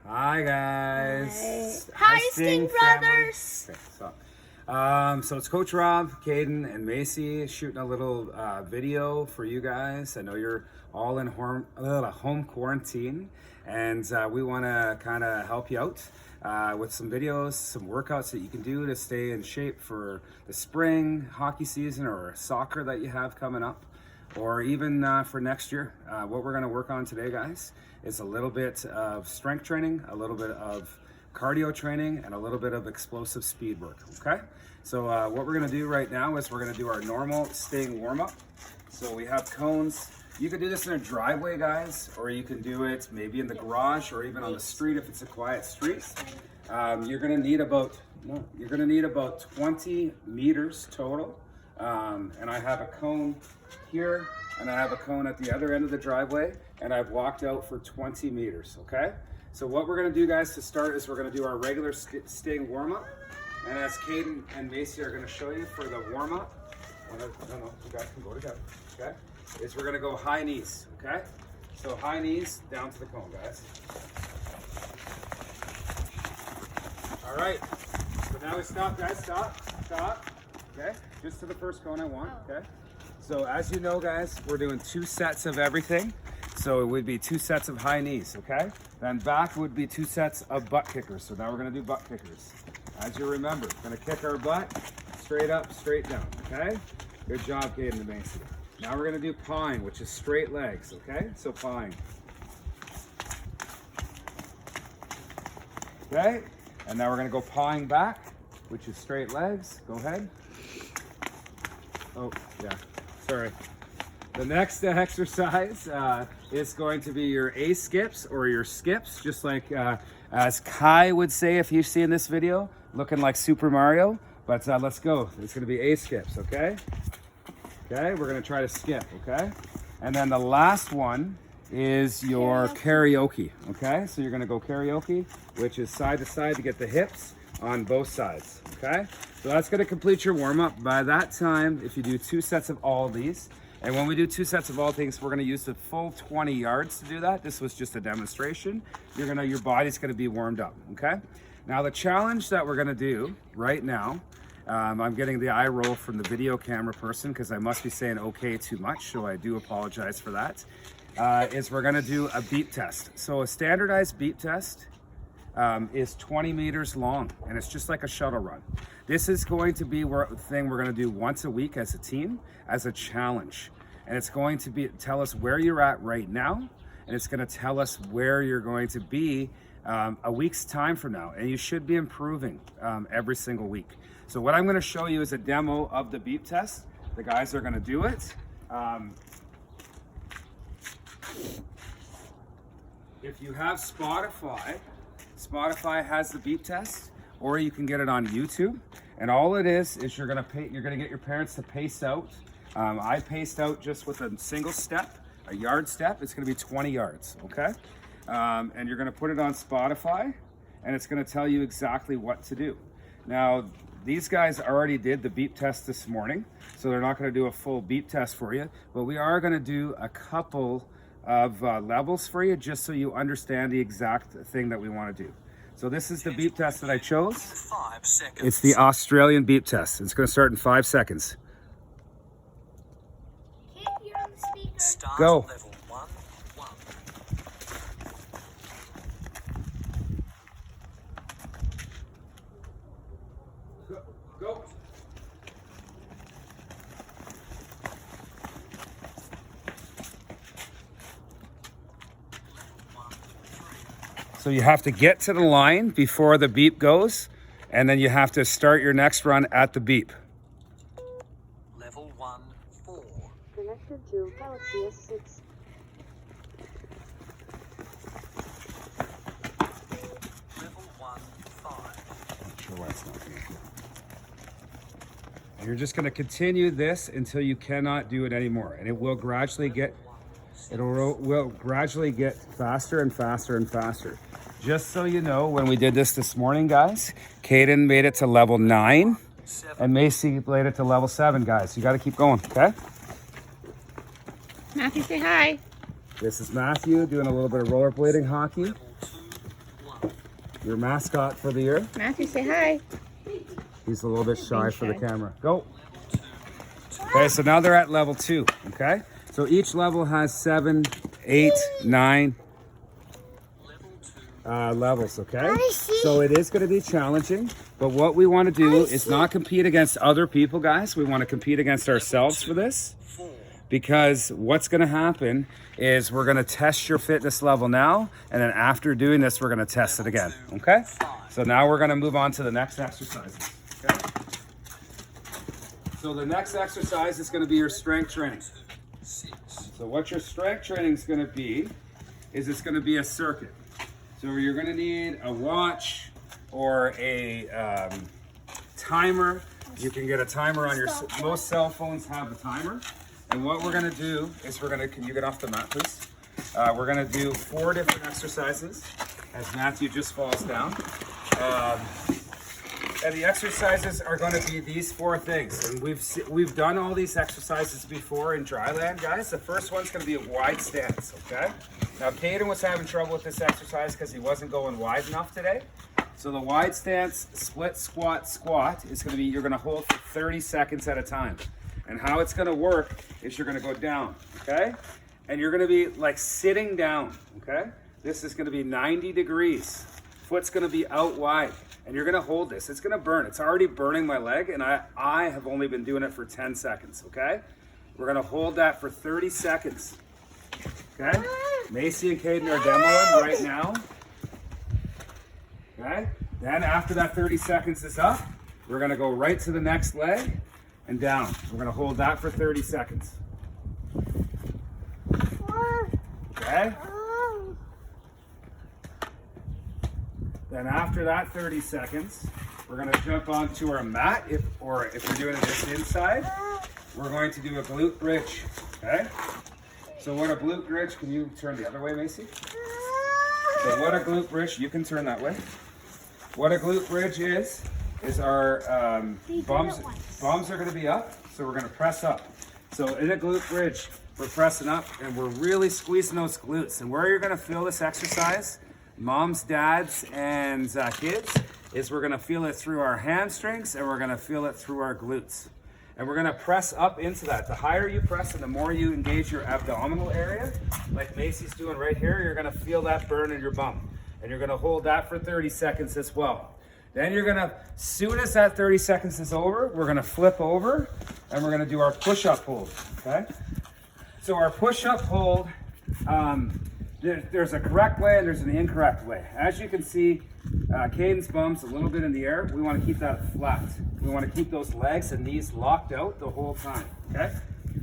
Hi guys. Hi, Sting Brothers. Okay, so it's Coach Rob, Caden, and Macy shooting a little video for you guys. I know you're all in home quarantine, and we want to kind of help you out with some videos, some workouts that you can do to stay in shape for the spring hockey season or soccer that you have coming up, or even for next year. What we're going to work on today, guys, is a little bit of strength training, a little bit of cardio training, and a little bit of explosive speed work, okay? So what we're going to do right now is we're going to do our normal Sting warm-up. So we have cones. You can do this in a driveway, guys, or you can do it maybe in the garage or even on the street if it's a quiet street. You're going to need about 20 meters total. And I have a cone here, and I have a cone at the other end of the driveway, and I've walked out for 20 meters, okay? So what we're gonna do, guys, to start is we're gonna do our regular Sting warm-up. And as Caden and Macy are gonna show you for the warm-up, no, you guys can go together, okay? Is we're gonna go high knees, okay? So high knees, down to the cone, guys. All right, so now we stop, guys, stop. Okay, just to the first cone I want, okay? So as you know, guys, we're doing 2 sets of everything. So it would be 2 sets of high knees, okay? Then back would be 2 sets of butt kickers. So now we're gonna do butt kickers. As you remember, gonna kick our butt straight up, straight down, okay? Good job, Caden and Macy. Now we're gonna do pawing, which is straight legs, okay? So pawing. Okay, and now we're gonna go pawing back, which is straight legs. Go ahead. Oh, yeah, sorry. The next exercise is going to be your A skips or your skips, just like as Kai would say if you've seen this video, looking like Super Mario. But let's go. It's going to be A skips, okay? Okay, we're going to try to skip, okay? And then the last one is your karaoke, okay? So you're going to go karaoke, which is side to side to get the hips on both sides, okay? So that's going to complete your warm-up. By that time, if you do 2 sets of all of these, and when we do 2 sets of all things, we're going to use the full 20 yards to do that. This was just a demonstration. Your body's going to be warmed up, okay? Now the challenge that we're going to do right now, I'm getting the eye roll from the video camera person because I must be saying okay too much, so I do apologize for that. Is we're going to do a beep test. So a standardized beep test is 20 meters long, and it's just like a shuttle run. This is going to be a thing we're going to do once a week as a team, as a challenge, and it's going to tell us where you're at right now, and it's going to tell us where you're going to be a week's time from now, and you should be improving every single week. So what I'm going to show you is a demo of the beep test. The guys are going to do it. If you have Spotify has the beep test, or you can get it on YouTube. And all it is you're gonna get your parents to pace out. I paced out just with a single step, a yard step. It's gonna be 20 yards, okay? And you're gonna put it on Spotify, and it's gonna tell you exactly what to do. Now, these guys already did the beep test this morning, so they're not gonna do a full beep test for you, but we are gonna do a couple of levels for you just so you understand the exact thing that we want to do. So this is the beep test that I chose. 5 seconds. It's the Australian beep test. It's going to start in 5 seconds. Kid, you're on the speaker. Start Go. level 1. Go. So you have to get to the line before the beep goes, and then you have to start your next run at the beep. Level 1, 4. Connected to Galaxy S6. Level 1, 5. Not sure why it's not going to. And you're just going to continue this until you cannot do it anymore, and it will gradually get faster and faster and faster. Just so you know, when we did this morning, guys, Caden made it to level 9, and Macy made it to level 7, guys. You got to keep going, okay? Matthew, say hi. This is Matthew doing a little bit of rollerblading hockey. Level 2, 1. your mascot for the year. Matthew, say hi. He's a little bit shy for the camera. Go. Okay, so now they're at level 2. Okay, so each level has 7, 8, 9 levels. Okay, so it is going to be challenging, but what we want to do is not compete against other people, guys. We want to compete against ourselves for this, because what's going to happen is we're going to test your fitness level now, and then after doing this, we're going to test it again. Okay, so now we're going to move on to the next exercise. Okay, so the next exercise is going to be your strength training. So what your strength training is going to be is it's going to be a circuit. So you're going to need a watch or a timer. You can get a timer on your, most cell phones have a timer. And what we're going to do is we're going to, can you get off the mat, please? We're going to do 4 different exercises as Matthew just falls down. And the exercises are going to be these 4 things. And we've done all these exercises before in dry land, guys. The first one's going to be a wide stance, okay? Now, Caden was having trouble with this exercise because he wasn't going wide enough today. So the wide stance, split squat, squat is going to be, you're going to hold for 30 seconds at a time. And how it's going to work is you're going to go down, okay? And you're going to be like sitting down, okay? This is going to be 90 degrees. Foot's going to be out wide. And you're going to hold this. It's going to burn. It's already burning my leg, and I have only been doing it for 10 seconds, okay? We're going to hold that for 30 seconds, okay? Macy and Caden are demoing right now, okay? Then after that 30 seconds is up, we're going to go right to the next leg and down. We're going to hold that for 30 seconds, okay? Then after that 30 seconds, we're going to jump onto our mat, if we're doing it just inside, we're going to do a glute bridge, okay? So what a glute bridge, can you turn the other way, Macy? So what a glute bridge, you can turn that way. What a glute bridge is our bums are going to be up, so we're going to press up. So in a glute bridge, we're pressing up and we're really squeezing those glutes. And where you're going to feel this exercise, moms, dads, and kids, is we're going to feel it through our hamstrings and we're going to feel it through our glutes. And we're going to press up into that. The higher you press and the more you engage your abdominal area, like Macy's doing right here, you're going to feel that burn in your bum. And you're going to hold that for 30 seconds as well. Then you're going to, as soon as that 30 seconds is over, we're going to flip over and we're going to do our push-up hold, okay? So our push-up hold, there's a correct way and there's an incorrect way. As you can see, Caden's bum's a little bit in the air. We want to keep that flat. We want to keep those legs and knees locked out the whole time, okay?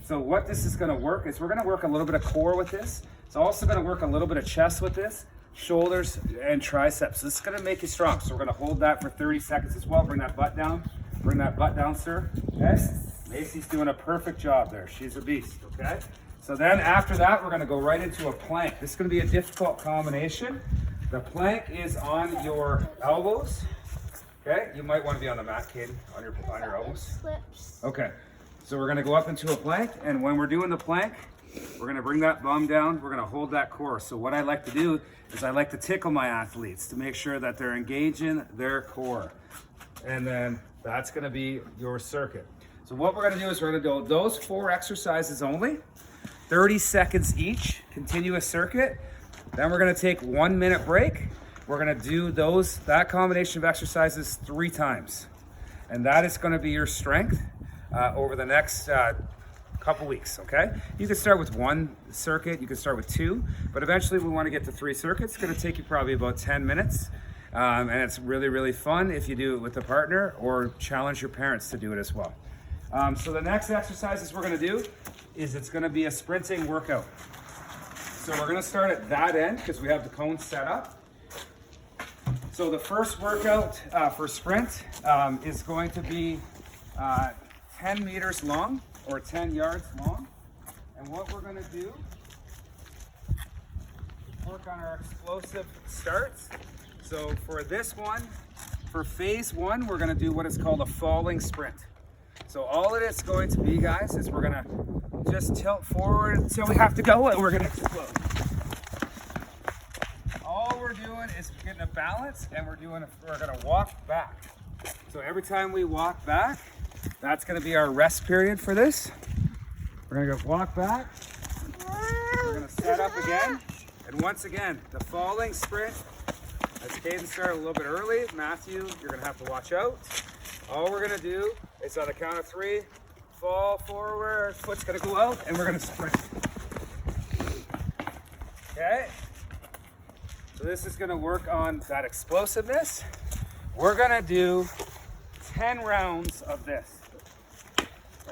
So what this is going to work is we're going to work a little bit of core with this. It's also going to work a little bit of chest with this, shoulders and triceps. This is going to make you strong. So we're going to hold that for 30 seconds as well. Bring that butt down. Bring that butt down, sir. Okay? Macy's doing a perfect job there. She's a beast, okay? So then after that, we're going to go right into a plank. This is going to be a difficult combination. The plank is on your elbows. Okay? You might want to be on the mat, Caden, on your elbows. Okay. So we're going to go up into a plank, and when we're doing the plank, we're going to bring that bum down. We're going to hold that core. So what I like to do is I like to tickle my athletes to make sure that they're engaging their core. And then that's going to be your circuit. So what we're going to do is we're going to do those 4 exercises only, 30 seconds each, continuous circuit. Then we're going to take 1 minute break. We're going to do that combination of exercises 3 times. And that is going to be your strength over the next couple weeks, okay? You can start with 1 circuit, you can start with 2, but eventually we want to get to 3 circuits. It's going to take you probably about 10 minutes. And it's really, really fun if you do it with a partner or challenge your parents to do it as well. So the next exercises we're going to do is it's going to be a sprinting workout. So we're going to start at that end because we have the cones set up. So the first workout for sprint is going to be 10 meters long or 10 yards long. And what we're going to do is work on our explosive starts. So for this one, for phase 1, we're going to do what is called a falling sprint. So all it is going to be, guys, is we're going to just tilt forward until we have to go and we're going to explode. All we're doing is getting a balance, and we're gonna walk back. So every time we walk back, that's gonna be our rest period for this. We're gonna go walk back. We're gonna set up again. And once again, the falling sprint, as Caden started a little bit early, Matthew, you're gonna have to watch out. All we're gonna do is on the count of 3, fall forward, foot's gonna go out, and we're gonna sprint. Okay? So this is gonna work on that explosiveness. We're gonna do 10 rounds of this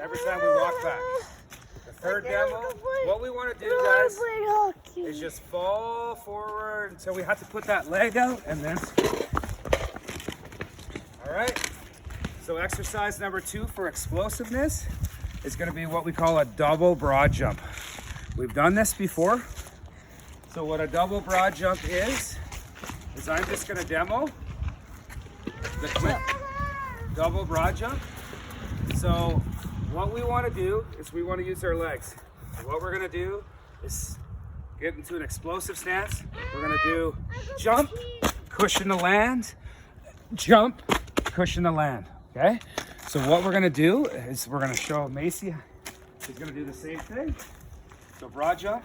every time we walk back. The third demo, what we wanna do, guys, is just fall forward until we have to put that leg out and then all right. So exercise number 2 for explosiveness is going to be what we call a double broad jump. We've done this before. So what a double broad jump is I'm just going to demo the quick double broad jump. So what we want to do is we want to use our legs. What we're going to do is get into an explosive stance. We're gonna do jump, cushion to land, jump, cushion to land, okay? So what we're gonna do is we're gonna show Macy, she's gonna do the same thing. So broad jump,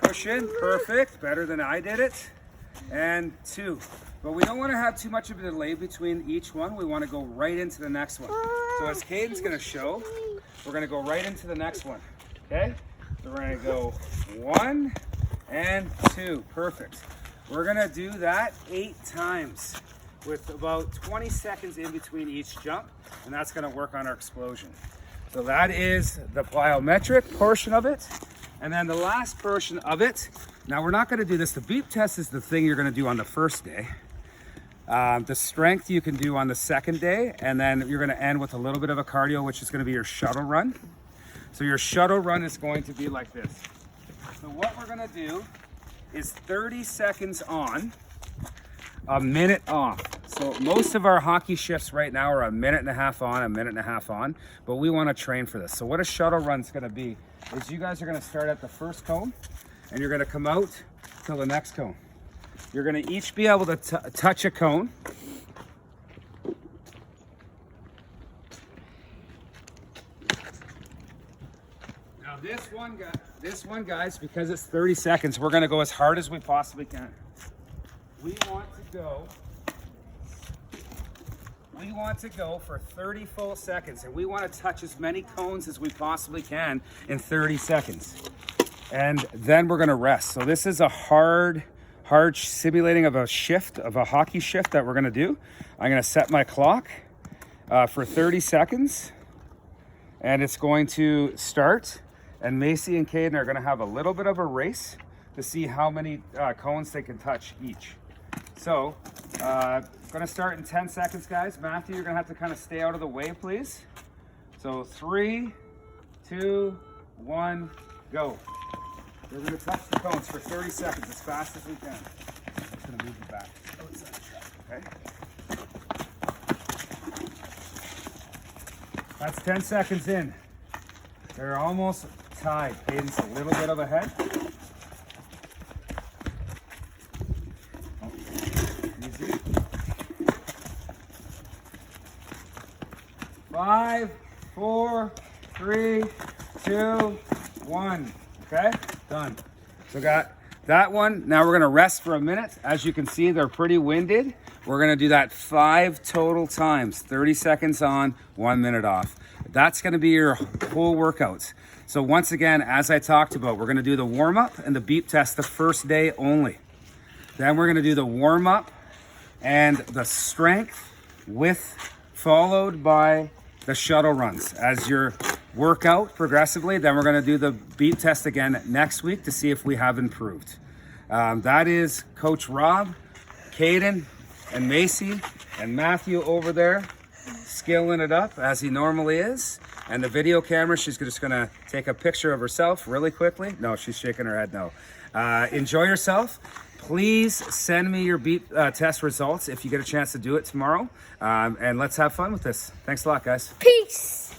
cushion, perfect, better than I did it, and 2. But we don't wanna have too much of a delay between each one. We wanna go right into the next one. So as Caden's gonna show, we're gonna go right into the next one, okay? So we're gonna go 1 and 2, perfect. We're gonna do that 8 times with about 20 seconds in between each jump, and that's gonna work on our explosion. So that is the plyometric portion of it. And then the last portion of it, now we're not gonna do this. The beep test is the thing you're gonna do on the first day. The strength you can do on the second day, and then you're gonna end with a little bit of a cardio, which is gonna be your shuttle run. So your shuttle run is going to be like this. So what we're gonna do is 30 seconds on, a minute off. So most of our hockey shifts right now are a minute and a half on, a minute and a half on, but we wanna train for this. So what a shuttle run's gonna be is you guys are gonna start at the first cone and you're gonna come out till the next cone. You're gonna each be able to touch a cone. This one, guys, because it's 30 seconds, we're gonna go as hard as we possibly can. We want to go for 30 full seconds, and we want to touch as many cones as we possibly can in 30 seconds. And then we're gonna rest. So this is a hard simulating of a shift, of a hockey shift that we're gonna do. I'm gonna set my clock for 30 seconds, and it's going to start. And Macy and Caden are gonna have a little bit of a race to see how many cones they can touch each. So, gonna start in 10 seconds, guys. Matthew, you're gonna have to kind of stay out of the way, please. So 3, 2, 1, go. We're gonna touch the cones for 30 seconds as fast as we can. I'm just gonna move it back outside the shot, okay? That's 10 seconds in. They're almost tied. Caden's a little bit of ahead. Easy. 5, 4, 3, 2, 1. Okay, done. So got that one. Now we're gonna rest for a minute. As you can see, they're pretty winded. We're gonna do that 5 total times, 30 seconds on, 1 minute off. That's gonna be your whole workout. So once again, as I talked about, we're gonna do the warm up and the beep test the first day only. Then we're gonna do the warm up and the strength followed by the shuttle runs as your workout progressively. Then we're gonna do the beep test again next week to see if we have improved. That is Coach Rob, Caden, and Macy, and Matthew over there skilling it up as he normally is. And the video camera, she's just gonna take a picture of herself really quickly. No, she's shaking her head no. Enjoy yourself. Please send me your beep test results if you get a chance to do it tomorrow. And let's have fun with this. Thanks a lot, guys. Peace.